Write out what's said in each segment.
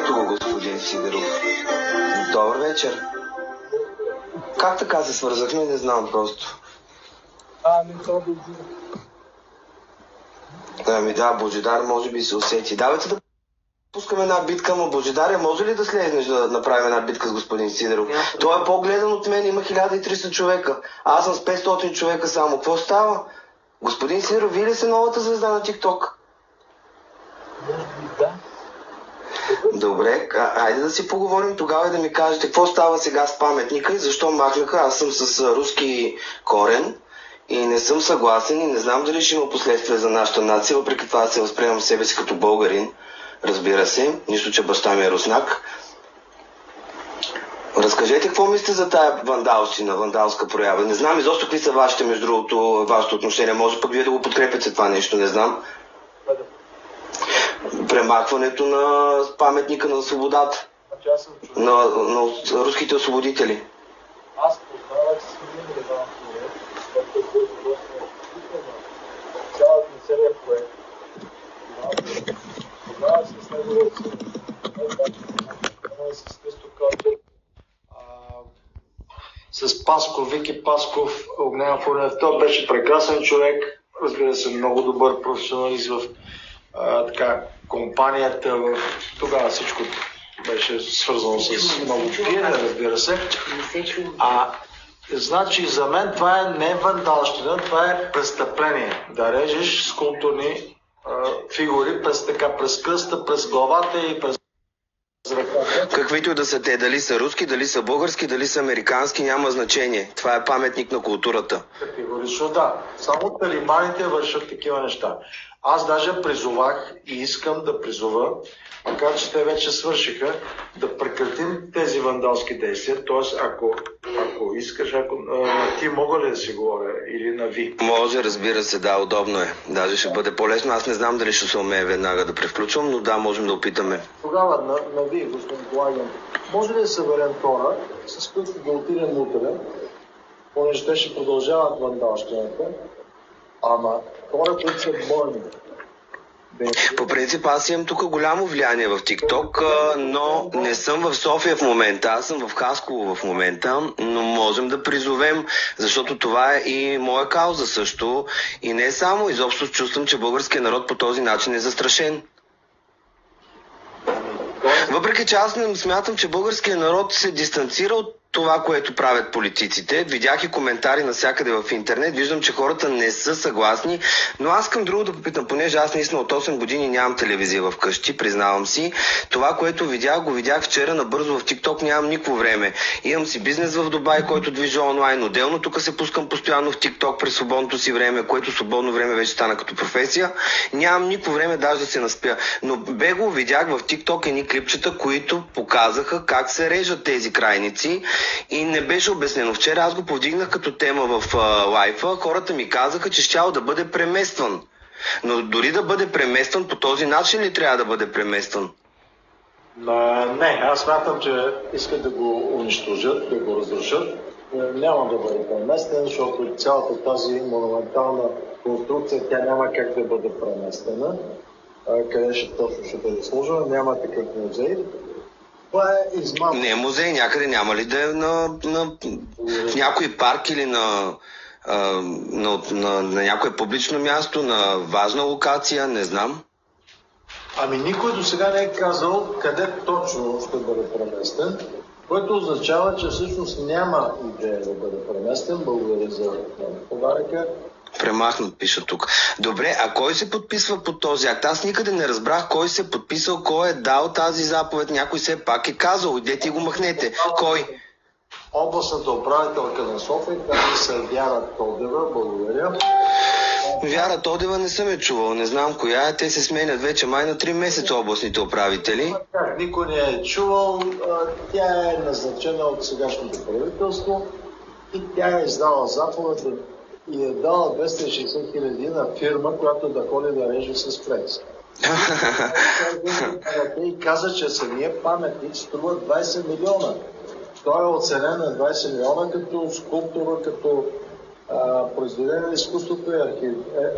Ето го, господин Сидеров. Добър вечер. Как така се свързахме? Не знам просто. Не това Божидар. Ами да, Божидар може би се усети. Давайте да пускаме една битка, но Божидаря, може ли да слезнеш да направим една битка с господин Сидеров? Той е по-гледан от мен, има 1300 човека. Аз съм с 500 човека само. Какво става? Господин Сидеров, вие ли сте новата звезда на ТикТок? Да. Добре, айде да си поговорим тогава и да ми кажете какво става сега с паметника и защо махнаха. Аз съм с руски корен и не съм съгласен и не знам дали ще има последствия за нашата нация, въпреки това се възприемам себе си като българин, разбира се, нищо, че баща ми е руснак. Разкажете какво мислите за тая вандалщина, вандалска проява. Не знам изобщо какви са вашите, между другото, вашето отношение. Може пък вие да го подкрепяте това нещо, не знам. Премахването на паметника на свободата. На руските освободители. Аз познавах Симин Реванкорев, който е доста цялата на целия проект. Познавах се с него с Христо Калчев, с Пасков, Вики Пасков, Огнян Фурнев. Той беше прекрасен човек, разбира се, много добър професионалист в компанията. Тогава всичко беше свързано с много пиене, разбира се. Значи за мен това е не вандалщина, това е престъпление. Да режеш скулптурни фигури през кръста, през главата и през ръката. Каквито да са те, дали са руски, дали са български, дали са американски, няма значение. Това е паметник на културата. Категорично да. Само талибаните вършат такива неща. Аз даже призовах и искам да призова, макар че те вече свършиха, да прекратим тези вандалски действия. Тоест, ако искаш, на ти мога ли да си говоря или на ви? Може, разбира се, да, удобно е. Даже ще бъде по-лесно. Аз не знам дали ще се умее веднага да превключвам, но да, можем да опитаме. Тогава на ви, господин Плагин, може ли да съберем хора, с които да отидем утре, понеже те ще продължават вандалщината, ама хора, които са бойни. По принцип аз имам тук голямо влияние в ТикТок, но не съм в София в момента, аз съм в Хасково в момента, но можем да призовем, защото това е и моя кауза също и не само, изобщо чувствам, че българският народ по този начин е застрашен. Въпреки че аз не смятам, че българският народ се дистанцира от това, което правят политиците. Видях и коментари навсякъде в интернет. Виждам, че хората не са съгласни, но аз към друго да попитам, понеже аз наистина от 8 години нямам телевизия в къщи, признавам си. Това, което видях, го видях вчера набързо в TikTok, нямам никакво време. Имам си бизнес в Дубай, който движа онлайн. Отделно тук се пускам постоянно в TikTok през свободното си време, което свободно време вече стана като професия. Нямам никакво време даже да се наспя. Но бего видях в TikTok едни клипчета, които показаха как се режат тези крайници. И не беше обяснено. Вчера аз го повдигнах като тема в лайфа. Хората ми казаха, че щял да бъде преместван. Но дори да бъде преместван, по този начин ли трябва да бъде преместван? Не, аз смятам, че искат да го унищожат, да го разрушат. Няма да бъде преместен, защото цялата тази монументална конструкция, тя няма как да бъде преместена. Къде ще точно ще бъде сложена, няма такъв музей. Това е измама. Не е музей, някъде няма ли да е в някой парк или на някое публично място, на важна локация, не знам. Ами никой до сега не е казал къде точно ще бъде преместен, което означава, че всъщност няма идея да бъде преместен. Благодаря за подаръка. Премахнат, пиша тук. Добре, а кой се подписва под този акт? Аз никъде не разбрах кой се подписал, кой е дал тази заповед. Някой все пак е казал, идете и го махнете. Кой? Областната управителка на София, както се Вяра Тодева, благодаря. Вяра Тодева не съм я чувал, не знам коя е. Те се сменят вече май на 3 месеца областните управители. Никой не е чувал. Тя е назначена от сегашното правителство и тя е издала заповед и е дала 260 хиляди на фирма, която да ходи да реже с флекс. И каза, че самия паметник струва 20 милиона. Той е оценен на 20 милиона като скулптура, като произведение на изкуството и архив.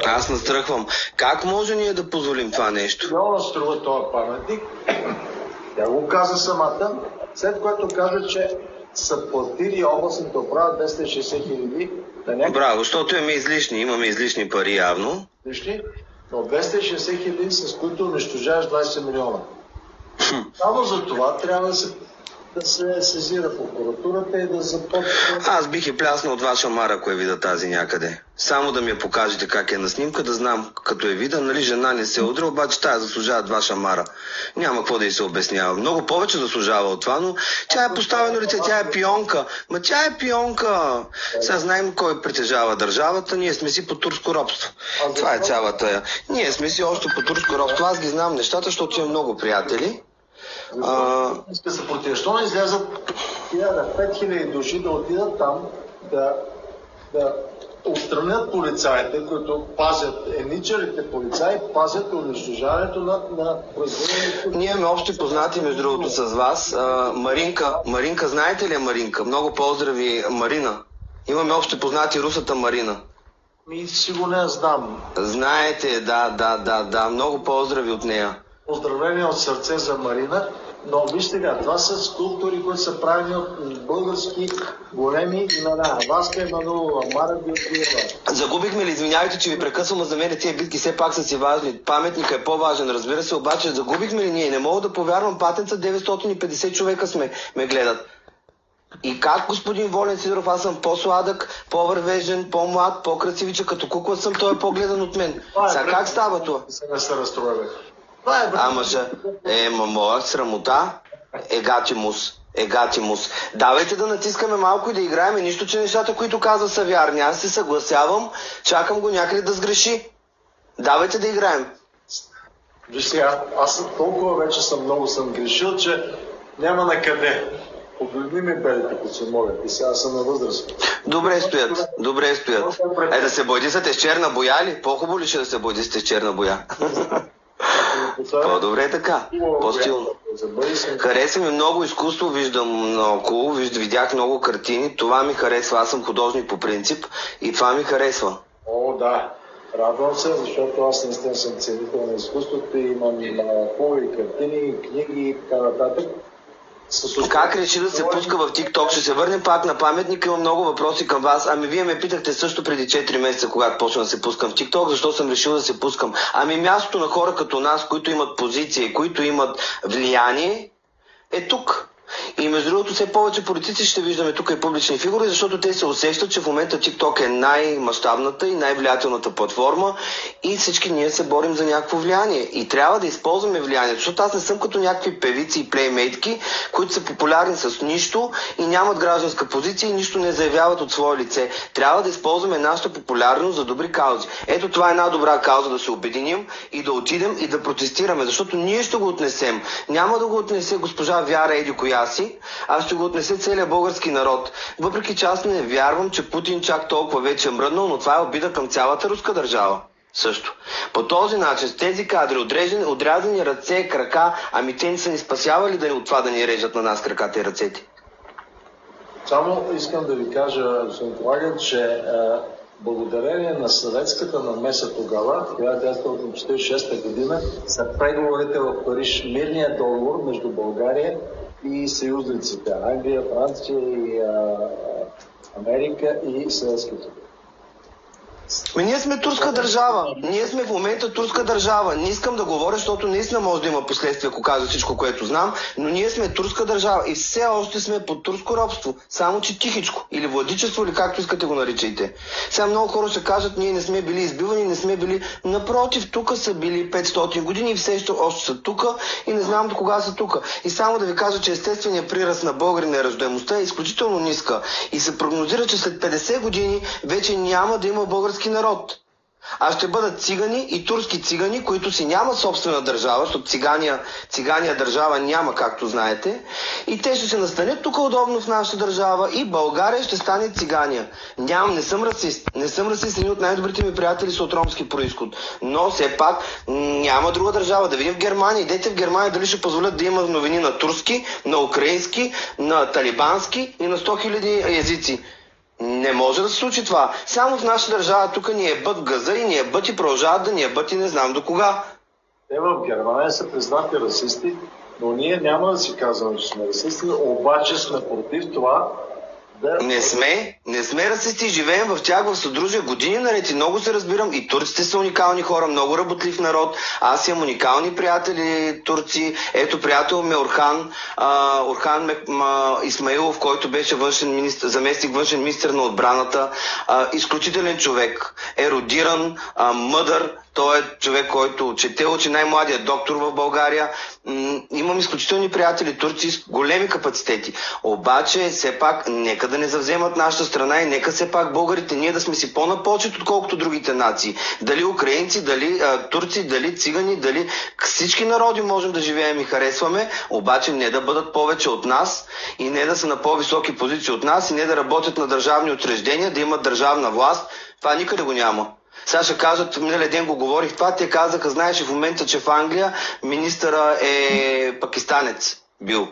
Аз настръхвам. Как може ние да позволим това нещо? Милиона струва този паметник. Тя го каза самата, след което каза, че са платили областните управа 260 хиляди. Браво, защото имаме излишни пари явно. Лишни, но 260 хиляди, с които унищожаваш 20 милиона. Само за това трябва да се сезира прокуратурата и да започне... Аз бих и пляснал от ваша Мара, ако я видя тази някъде. Само да ми я покажете как е на снимка, да знам като я видя, нали жена не се удря, обаче тая заслужава ваша Мара. Няма какво да й се обяснява. Много повече заслужава от това, но тя е поставено лице, тя е пионка. Ма тя е пионка. Сега знаем кой притежава държавата, ние сме си по турско робство. Това е цялата. Ние сме си още по турско робство. Аз ги знам нещата, защото имам много приятели. Иска да се против. Що не излязат 5000 души да отидат там, да отстранят полицаите, които пазят, еничарите полицаи, пазят унищожаването на производението. Ние имаме общи познати, между другото, с вас. Маринка, знаете ли Маринка? Много поздрави, Марина. Имаме общи познати русата Марина. Сигурно я знам. Знаете, да. Много поздрави от нея. Поздравление от сърце за Марина, но вижте сега, това са скулптури, които са правени от български големи имена. Васка Емануилова, Мара Георгиева. Загубихме ли? Извинявайте, че ви прекъсвам, но за мен тези битки все пак са си важни. Паметника е по-важен, разбира се, обаче загубихме ли ние? Не мога да повярвам, патенца 950 човека ме гледат. И как, господин Волен Сидоров, аз съм по-сладък, по-вървежен, по-млад, по-красивича, като кукла съм, той е по-гледан от мен. Сега как става това? Не се разстроили. Моя срамота, егатимус. Давайте да натискаме малко и да играем, нищо, че нещата, които казва, са вярни. Аз се съгласявам, чакам го някъде да сгреши. Давайте да играем. Виж сега, аз толкова вече много съм грешил, че няма на къде. Погледни ми белите, като се моля. И сега съм на възраст. Добре стоят. Да се бойдисате с черна боя ли? По-хубаво ли ще да се бойдисате с черна боя? По-добре така. По-стилно. Хареса ми много изкуство, виждам наоколо, видях много картини. Това ми харесва. Аз съм художник по принцип и това ми харесва. О, да. Радвам се, защото аз наистина съм ценител на изкуството и имам хубави картини, книги и така нататък. Как реши да се пуска в TikTok? Ще се върнем пак на паметника, имам много въпроси към вас. Ами вие ме питахте също преди 4 месеца, когато почна да се пускам в TikTok, защо съм решил да се пускам. Ами мястото на хора като нас, които имат позиция, които имат влияние, е тук. И между другото все повече политици ще виждаме тук и публични фигури, защото те се усещат, че в момента TikTok е най-мащабната и най-влиятелната платформа и всички ние се борим за някакво влияние. И трябва да използваме влиянието, защото аз не съм като някакви певици и плеймейтки, които са популярни с нищо и нямат гражданска позиция и нищо не заявяват от свое лице. Трябва да използваме нашата популярност за добри каузи. Ето това е една добра кауза, да се обединим и да отидем и да протестираме, защото ние ще го отнесем. Няма да го отнесе госпожа Вяра Еди коя си, аз ще го отнесе целият български народ. Въпреки че аз не вярвам, че Путин чак толкова вече е мръднал, но това е обида към цялата руска държава. Също. По този начин, с тези кадри, отрязани ръце, крака, ами те не са ни спасявали от това да ни режат на нас краката и ръцете. Само искам да ви кажа, господин Колаген, че благодарение на съветската намеса тогава, 1946 година, са преговорите в Париж, мирния договор между България и съюзниците Англия, Франция и Америка и Съветските. Ние сме турска държава. Ние сме в момента турска държава. Не искам да говоря, защото наистина може да има последствия, ако кажа всичко, което знам, но ние сме турска държава и все още сме под турско робство. Само че тихичко. Или владичество, или както искате го наричайте. Сега много хора ще кажат, ние не сме били избивани, не сме били. Напротив, тук са били 500 години и все още са тук и не знам до кога са тук. И само да ви кажа, че естественият прираст на българи на раждаемостта е изключително ниска. И се прогнозира, че след 50 години вече няма да има български народ. А ще бъдат цигани и турски цигани, които си нямат собствена държава, защото цигания държава няма, както знаете. И те ще се настанят тук удобно в нашата държава и България ще стане цигания. Не съм расист. Не съм расист, един от най-добрите ми приятели са от ромски произход. Но все пак няма друга държава. Да видим в Германия. Идете в Германия дали ще позволят да има новини на турски, на украински, на талибански и на 100 000 езици. Не може да се случи това. Само в нашата държава тук ни е бът газа и ни е бът и продължават да ни е бът и не знам до кога. Те в Германия са признати расисти, Но ние няма да си казваме, че сме расисти, обаче сме против това да... Не сме расисти, живеем в тях в съдружие години наред и много се разбирам. И турците са уникални хора, много работлив народ. Аз имам уникални приятели турци. Ето приятел ми Орхан Исмаилов, който беше заместник външен министър на отбраната. Изключителен човек, ерудиран, мъдър. Той е човек, който чете, учи, най-младият доктор в България. Имам изключителни приятели турци с големи капацитети. Обаче, все пак, нека да не завземат нашата страна и нека все пак българите ние да сме си по-напочет, отколкото другите нации. Дали украинци, дали турци, дали цигани, дали всички народи можем да живеем и харесваме, обаче не да бъдат повече от нас и не да са на по-високи позиции от нас и не да работят на държавни учреждения, да имат държавна власт. Това никъде го няма. Сега ще кажат, миналия ден го говорих това, те казаха, знаеш в момента, че в Англия министъра е пакистанец бил.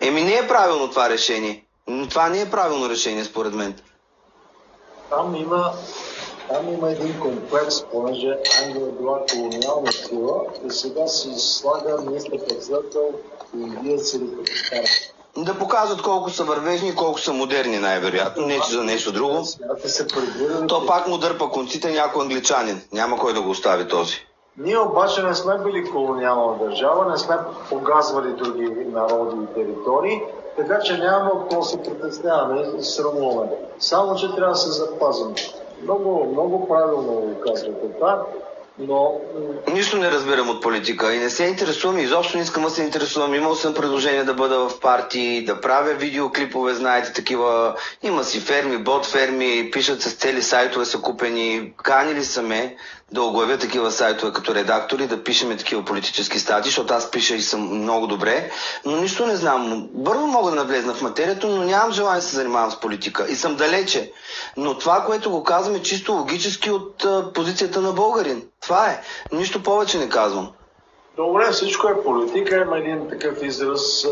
Не е правилно това решение. Това не е правилно решение, според мен. Там има един комплекс, понеже Англия е била колониална сила и сега си слага министър-председател индиец или пакистанец. Да показват колко са вървежни и колко са модерни, най-вероятно. Не че за нещо друго. То пак му дърпа конците някой англичанин. Няма кой да го остави този. Ние обаче не сме били колониална държава, не сме погазвали други народи и територии, така че няма какво се притесняваме и срамуваме. Само, че трябва да се запазим. Много правилно го казвате това. Но... Нищо не разбирам от политика и не се интересувам, изобщо не искам да се интересувам. Имал съм предложение да бъда в партии, да правя видеоклипове, знаете, такива. Има си ферми, бот ферми, пишат с цели сайтове са купени. Канили са ме да оглавя такива сайтове като редактори, да пишеме такива политически статии, защото аз пиша и съм много добре, но нищо не знам. Бързо мога да навлезна в материята, но нямам желание да се занимавам с политика и съм далече. Но това, което го казвам, е чисто логически от позицията на българин. Това е. Нищо повече не казвам. Добре, всичко е политика. Има един такъв израз,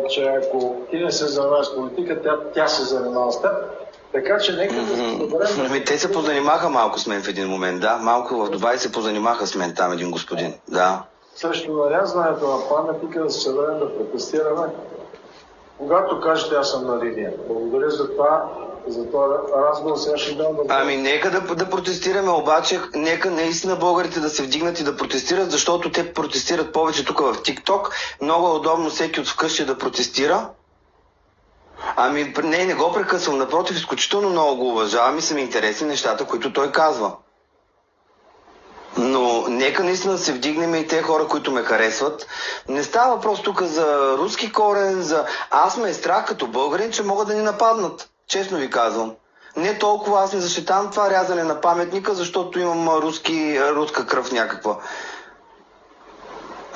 че ако ти не се занимаваш с политика, тя се занимава с теб. Така че нека да се добре. Те се позанимаха малко с мен в един момент, да. Малко в Дубай се позанимаха с мен там един господин, да. Срещу нарязването на паметника да се съберем да протестираме. Когато кажете, аз съм на линия. Благодаря за това. За това разговор сега ще дам да... Нека да протестираме, обаче нека наистина българите да се вдигнат и да протестират, защото те протестират повече тук в ТикТок. Много е удобно всеки от вкъщи да протестира. Не го прекъсвам, напротив, изключително много го уважавам и са ми интересни нещата, които той казва. Но нека наистина да се вдигнем и те хора, които ме харесват. Не става въпрос тук за руски корен, аз ме е страх като българин, че могат да ни нападнат. Честно ви казвам. Не толкова аз не защитавам това рязане на паметника, защото имам руска кръв някаква.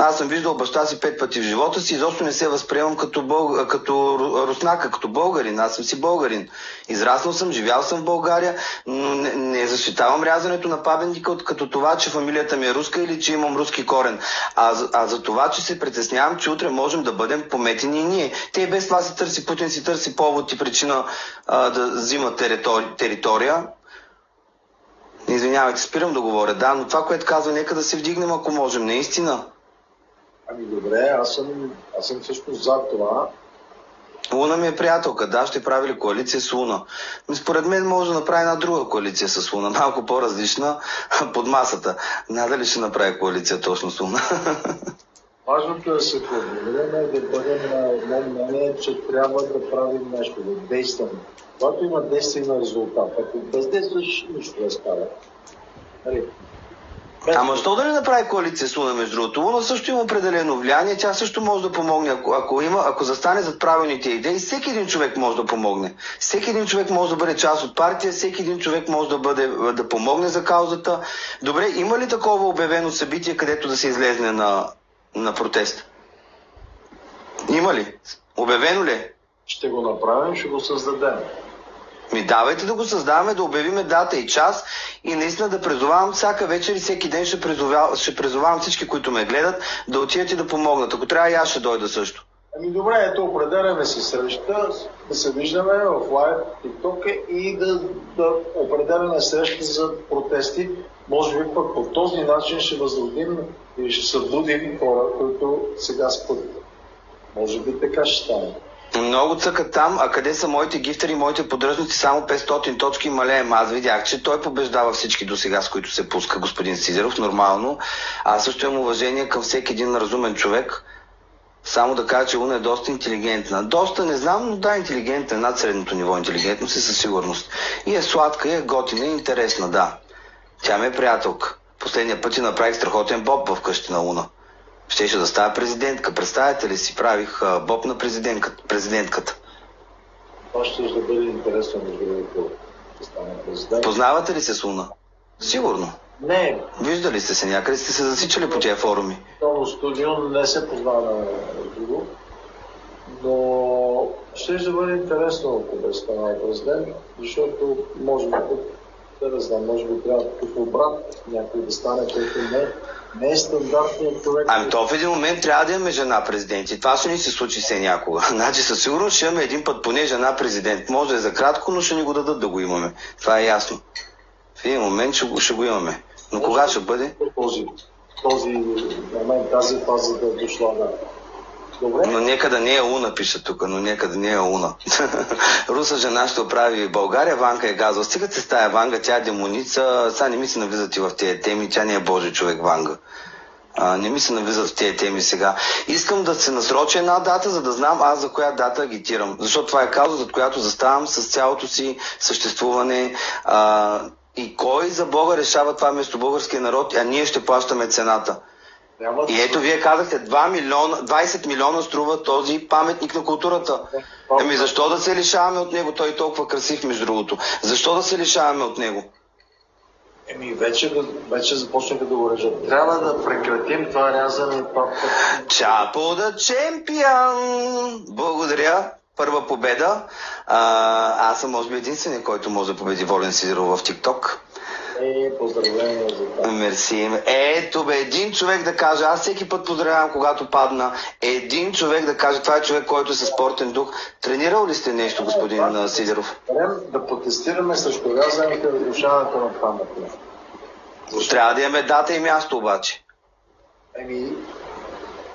Аз съм виждал баща си 5 пъти в живота си, изобщо не се възприемам като руснака, като българин. Аз съм си българин. Израснал съм, живял съм в България, но не защитавам рязането на паметника като това, че фамилията ми е руска или че имам руски корен. А за това, че се притеснявам, че утре можем да бъдем пометени и ние. Те без това Путин си търси повод и причина да взима територия. Извинявайте, спирам да говоря, да, но това, което казва, нека да се вдигнем, ако можем, наистина. Добре, аз съм също за това. Луна ми е приятелка, да, ще прави ли коалиция с Луна. Според мен може да направи една друга коалиция с Луна, малко по-различна, под масата. Надали ще направи коалиция точно с Луна. Важното е да се формулираме и да бъдем на едно мнение, че трябва да правим нещо, да действаме. Когато има действие на резултат, ако бездействаш, нищо не става. Ама защо да не направи коалиция с Луна, между другото? Луна също има определено влияние, тя също може да помогне, ако застане зад правилните идеи, всеки един човек може да помогне. Всеки един човек може да бъде част от партия, всеки един човек може да помогне за каузата. Добре, има ли такова обявено събитие, където да се излезне на протест? Има ли? Обявено ли? Ще го направим, ще го създадем. Давайте да го създаваме, да обявиме дата и час и наистина да призовавам всяка вечер и всеки ден ще призовавам всички, които ме гледат, да отидат и да помогнат. Ако трябва и аз ще дойда също. Ами добре, ето определяме си среща, да се виждаме в лайв, TikTok и да определяме среща за протести. Може би пък по този начин ще възродим и ще събудим хора, които сега спят. Може би така ще стане. Много цъкат там, а къде са моите гифтери, моите поддръжници, само 500 точки малеем. Аз видях, че той побеждава всички до сега, с които се пуска господин Сидеров, нормално. Аз също имам уважение към всеки един разумен човек. Само да кажа, че Луна е доста интелигентна. Доста не знам, но да, интелигентна, над средното ниво интелигентност и със сигурност. И е сладка, и е готина, и интересна, да. Тя ми е приятелка. Последния път ти направих страхотен боб в къщи на Луна. Щеше да става президентка. Представете ли си, правих боб на президентката. Това ще да бъде интересно, между другото, да стане президент. Познавате ли се с Луна? Сигурно. Не. Виждали сте се някъде, сте се засичали по тия форуми. Това студио не се познава на друго, но ще бъде интересно, ако да стане президент, защото може би, да знам, може би трябва такъв обрат, някой да стане, който не е стандартният човек. Ами то в един момент трябва да имаме жена президент и това ще ни се случи все някога. Значи със сигурност ще имаме един път поне жена президент. Може да е за кратко, но ще ни го дадат да го имаме. Това е ясно. В един момент ще го имаме. Но кога ще бъде? Този момент, тази фаза да е дошла, да. Добре? Но нека да не е Луна, пише тук, но нека да не е Луна. Руса жена ще оправи България, Ванка е газва. Стигат се с тая Ванга, тя е демоница. Сега не ми се навлизат и в тези теми, тя не е Божий човек Ванга. Не ми се навлизат в тези теми сега. Искам да се насроча една дата, за да знам аз за коя дата агитирам. Защото това е кауза, за която заставам с цялото си съществуване. И кой за Бога решава това вместо българския народ, а ние ще плащаме цената. И ето вие казахте, 20 милиона струва този паметник на културата. Ами защо да се лишаваме от него? Той е толкова красив, между другото. Защо да се лишаваме от него? Еми, вече започнаха да го режат. Трябва да прекратим това рязане. Чапо да чемпион! Благодаря. Първа победа. Аз съм, може би, единственият, който може да победи Волен Сидеров в TikTok. Поздравления за това. Мерси. Ето бе, един човек да каже, аз всеки път поздравявам, когато падна, един човек да каже, това е човек, който е със спортен дух. Тренирал ли сте нещо, господин Сидеров? Да протестираме срещу рязането и разрушаването на паметника. Трябва да имаме дата и място обаче.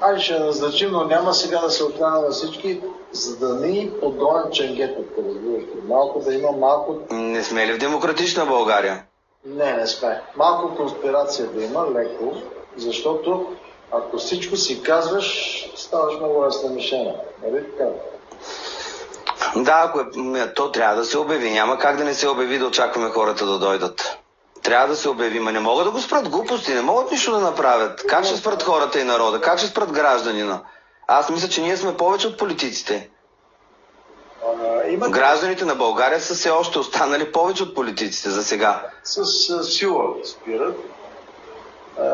Айде ще назначим, но няма сега да се отляна на всички, за да ни подгонят ченгетата, разбираш. Малко да има малко... Не сме ли в демократична България? Не сме. Малко конспирация да има, леко, защото ако всичко си казваш, ставаш много разсъмишена. Нали така? Да, то трябва да се обяви. Няма как да не се обяви, да очакваме хората да дойдат. Трябва да се обяви, не могат да го спрат глупости, не могат нищо да направят. Как ще спрат хората и народа? Как ще спрат гражданина? Аз мисля, че ние сме повече от политиците. Гражданите на България са все още останали повече от политиците за сега. С сила спират.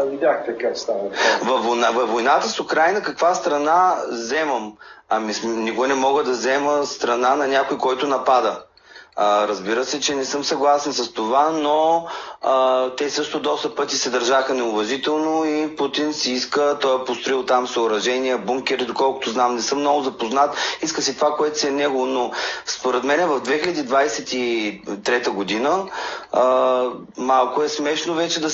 Видяхте как става. Във войната с Украйна каква страна вземам? Никога не мога да взема страна на някой, който напада. Разбира се, че не съм съгласен с това, но те също доста пъти се държаха неуважително и Путин си иска, той е построил там съоръжения, бункери, доколкото знам, не съм много запознат, иска си това, което си е него, но според мен в 2023 година малко е смешно вече да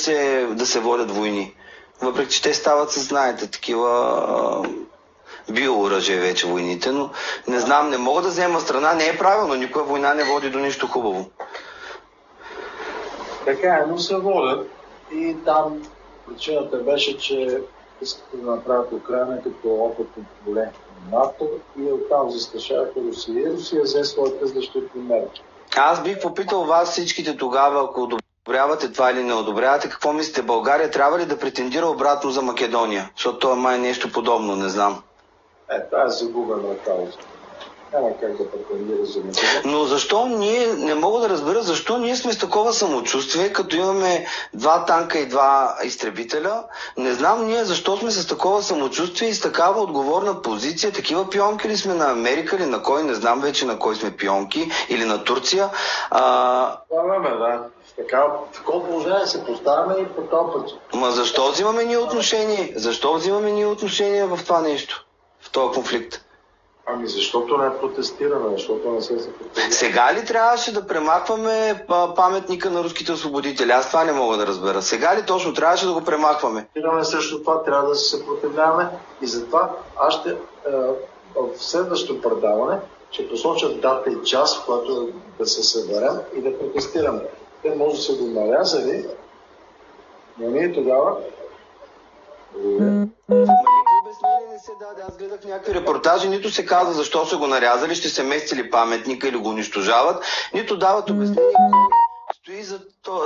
се водят войни. Въпреки че те стават със, знаете, такива... биооръжие вече войните, но не знам, не мога да взема страна, не е правилно, никоя война не води до нищо хубаво. Така е, но се водят и там причината беше, че искаха да направят Украйна като опитно поле на НАТО и оттам застрашаваха Русия. И Русия взе своите защитни мерки. Аз бих попитал вас всичките тогава, ако одобрявате това или не одобрявате, какво мислите, България трябва ли да претендира обратно за Македония? Защото това май е нещо подобно, не знам. Това е загубена кауза. Няма как да претендира за Македония. Но защо ние, не мога да разбера, защо ние сме с такова самочувствие, като имаме 2 танка и 2 изтребителя. Не знам ние защо сме с такова самочувствие и с такава отговорна позиция. Такива пионки ли сме на Америка или на кой, не знам вече на кой сме пионки, или на Турция. Да. Такова положение се поставяме и по този път. Ма защо взимаме ние отношение? Защо взимаме ние отношение в това нещо? В този конфликт? Ами защото не протестираме, защото не се съпротивляваме. Сега ли трябваше да премахваме паметника на руските освободители? Аз това не мога да разбера. Сега ли точно трябваше да го премахваме? Срещу това трябва да се съпротивляваме и затова аз ще в следващото предаване ще посоча дата и час, в която да се съберем и да протестираме. Те може да се го нарязали, но ние тогава... Никакво обяснение не се даде. Аз гледах някакви репортажи, нито се казва защо са го нарязали, ще се местили паметника или го унищожават, нито дават обяснение кой стои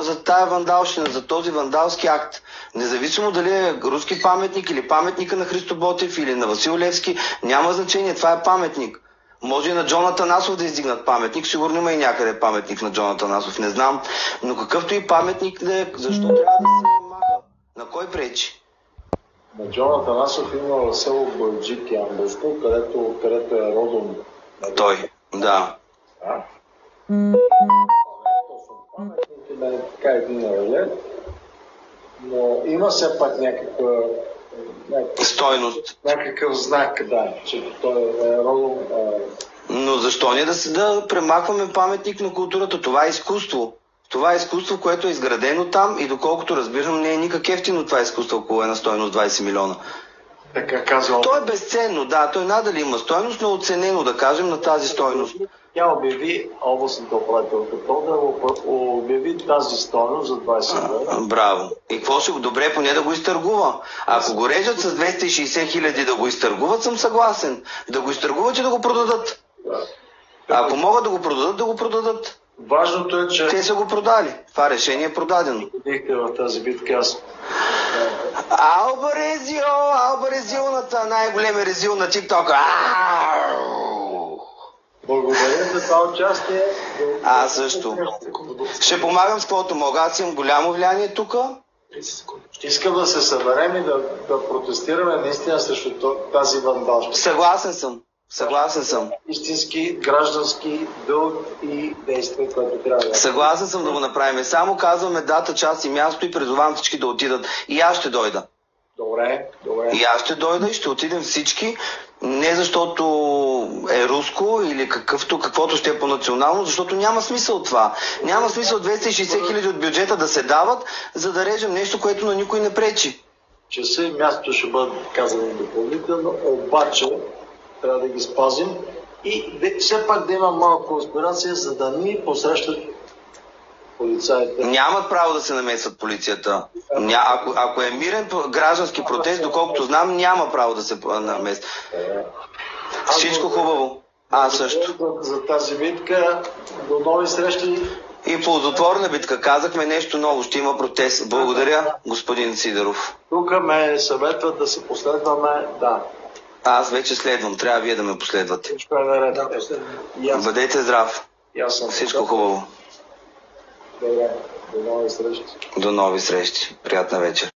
за тая вандалщина, за този вандалски акт. Независимо дали е руски паметник или паметника на Христо Ботев или на Васил Левски, няма значение, това е паметник. Може и на Джон Атанасов да издигнат паметник, сигурно има и някъде паметник на Джон Атанасов, не знам, но какъвто и паметник да е, защо трябва да се маха? На кой пречи? На Джон Атанасов има в село Бояджик Ямболско, където е родом. Той, да. А? Така един релет, но има все пак Стойност. някакъв знак, да, че той е родом. Но защо не да премахваме паметник на културата? Това е изкуство. Това е изкуство, което е изградено там и доколкото разбирам, не е никак ефтино това изкуство, около една стойност 20 милиона. Така казвам. То е безценно, да, той надали има стойност, но е оценено, да кажем, на тази стойност. Тя обяви областната управителка, да обяви тази стойност за 20 лева. Браво. И какво ще го добре, поне да го изтъргува. Ако го режат с 260 хиляди да го изтъргуват, съм съгласен. Да го изтъргуват и да го продадат. Ако могат да го продадат, да го продадат. Важното е, че... Те са го продали. Това решение е продадено. Видихте в тази битка, аз... Алба Резилната, най-големия резил на TikTok. Благодаря за това участие. Аз също. Ще помагам с каквото мога. Аз имам голямо влияние тук. Искам да се съберем и да протестираме наистина срещу тази вандалщина. Съгласен съм. Истински граждански дълг и действие, което трябва да... Съгласен съм да го направим. Само казваме дата, час и място и призовавам всички да отидат. И аз ще дойда. Добре. И аз ще дойда и ще отидем всички. Не защото е руско или каквото ще е по-национално, защото няма смисъл от това. Няма смисъл 260 хиляди от бюджета да се дават, за да режем нещо, което на никой не пречи. Часа и мястото ще бъдат казани допълнително, обаче трябва да ги спазим и все пак да има малко конспирация, за да ни посрещат полицаите. Нямат право да се намесват полицията. Ако е мирен граждански протест, доколкото знам, няма право да се намесват. Всичко хубаво. Аз също. За тази битка, до нови срещи. И ползотворна битка. Казахме нещо ново. Ще има протест. Благодаря, господин Сидеров. Тук ме съветват да се последваме. Да. Аз вече следвам. Трябва вие да ме последвате. Всичко е наред. Бъдете здрав. Всичко хубаво. Добре. До нови срещи. До нови срещи. Приятна вечер.